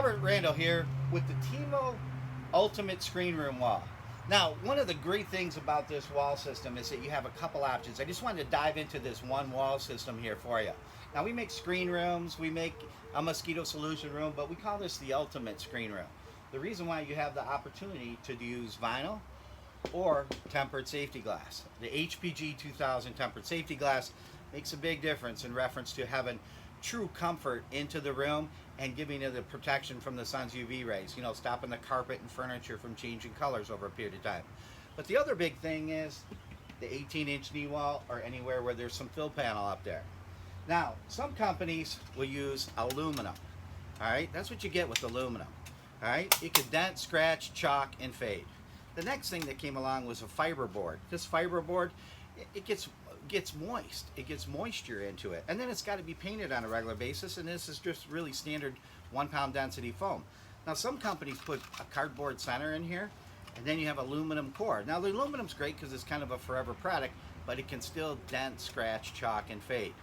Robert Randall here with the Temo Ultimate Screen Room Wall. Now, one of the great things about this wall system is that you have a couple options. I just wanted to dive into this one wall system here for you. Now, we make screen rooms, we make a mosquito solution room, but we call this the Ultimate Screen Room. The reason why you have the opportunity to use vinyl or tempered safety glass. The HPG 2000 tempered safety glass makes a big difference in reference to having true comfort into the room and giving it the protection from the sun's UV rays, you know, stopping the carpet and furniture from changing colors over a period of time. But the other big thing is the 18-inch knee wall or anywhere where there's some fill panel up there. Now, some companies will use aluminum. All right, that's what you get with aluminum. All right, it can dent, scratch, chalk, and fade. The next thing that came along was a fiber board. This fiber board, it gets moist. It gets moisture into it, and then it's got to be painted on a regular basis, and this is just really standard 1-pound density foam. Now, some companies put a cardboard center in here, and then you have aluminum core. Now, the aluminum's great because it's kind of a forever product, but it can still dent, scratch, chalk, and fade.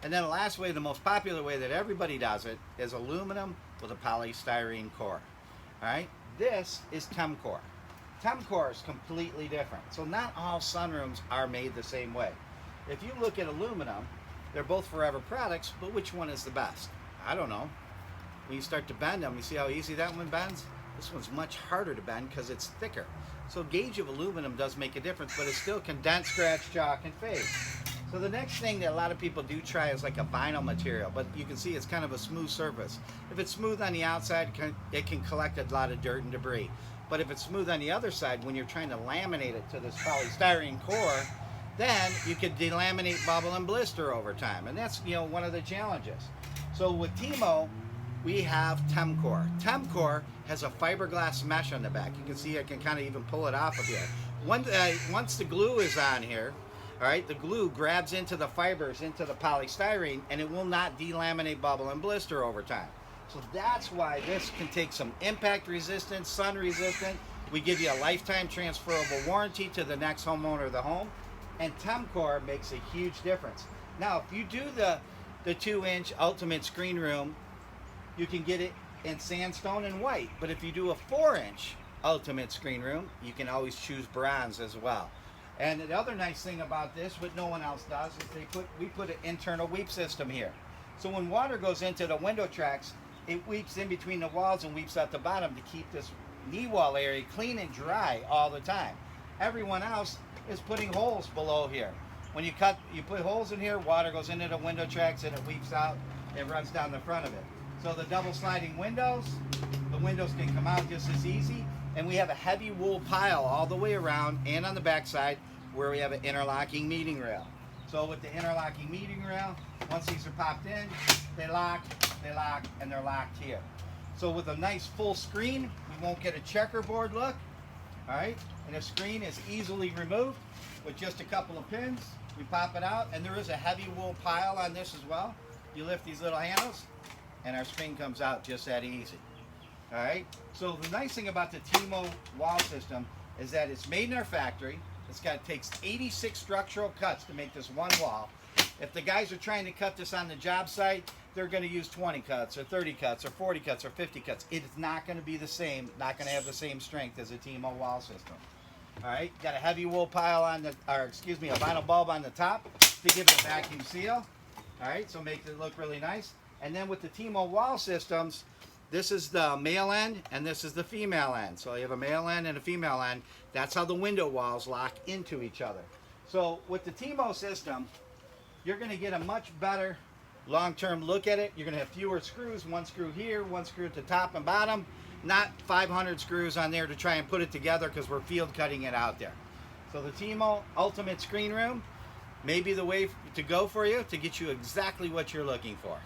And then the last way, the most popular way that everybody does it, is aluminum with a polystyrene core. All right, this is Temcore. Temcore is completely different. So not all sunrooms are made the same way. If you look at aluminum, they're both forever products, but which one is the best? I don't know. When you start to bend them, you see how easy that one bends? This one's much harder to bend because it's thicker. So gauge of aluminum does make a difference, but it still can dent, scratch, chalk, and fade. So the next thing that a lot of people do try is like a vinyl material, but you can see it's kind of a smooth surface. If it's smooth on the outside, it can collect a lot of dirt and debris. But if it's smooth on the other side, when you're trying to laminate it to this polystyrene core, then you could delaminate, bubble, and blister over time. And that's, you know, one of the challenges. So with Temo, we have Temcore. Temcore has a fiberglass mesh on the back. You can see I can kind of even pull it off of here. Once the glue is on here, all right, the glue grabs into the fibers, into the polystyrene, and it will not delaminate, bubble, and blister over time. So that's why this can take some impact resistant, sun resistant. We give you a lifetime transferable warranty to the next homeowner of the home. And Temcore makes a huge difference. Now, if you do the 2-inch Ultimate Screen Room, you can get it in sandstone and white. But if you do a 4-inch Ultimate Screen Room, you can always choose bronze as well. And the other nice thing about this, what no one else does, is we put an internal weep system here. So when water goes into the window tracks, it weeps in between the walls and weeps at the bottom to keep this knee wall area clean and dry all the time. Everyone else is putting holes below here. When you put holes in here, water goes into the window tracks and it weeps out and runs down the front of it. So the double sliding windows, the windows can come out just as easy, and we have a heavy wool pile all the way around and on the back side where we have an interlocking meeting rail. So with the interlocking meeting rail, once these are popped in, they lock, and they're locked here. So with a nice full screen, we won't get a checkerboard look. All right, and the screen is easily removed with just a couple of pins. We pop it out, and there is a heavy wool pile on this as well. You lift these little handles, and our screen comes out just that easy. All right, so the nice thing about the Temo wall system is that it's made in our factory. Takes 86 structural cuts to make this one wall. If the guys are trying to cut this on the job site, they're going to use 20 cuts or 30 cuts or 40 cuts or 50 cuts. It is not going to be the same, not going to have the same strength as a Temo wall system. All right, got a heavy wool pile on the, a vinyl bulb on the top to give it a vacuum seal. All right, so makes it look really nice. And then with the Temo wall systems, this is the male end and this is the female end. So you have a male end and a female end. That's how the window walls lock into each other. So with the Temo system, you're going to get a much better long-term look at it. You're going to have fewer screws, one screw here, one screw at the top and bottom, not 500 screws on there to try and put it together because we're field cutting it out there. So the Temo Ultimate Screen Room may be the way to go for you to get you exactly what you're looking for.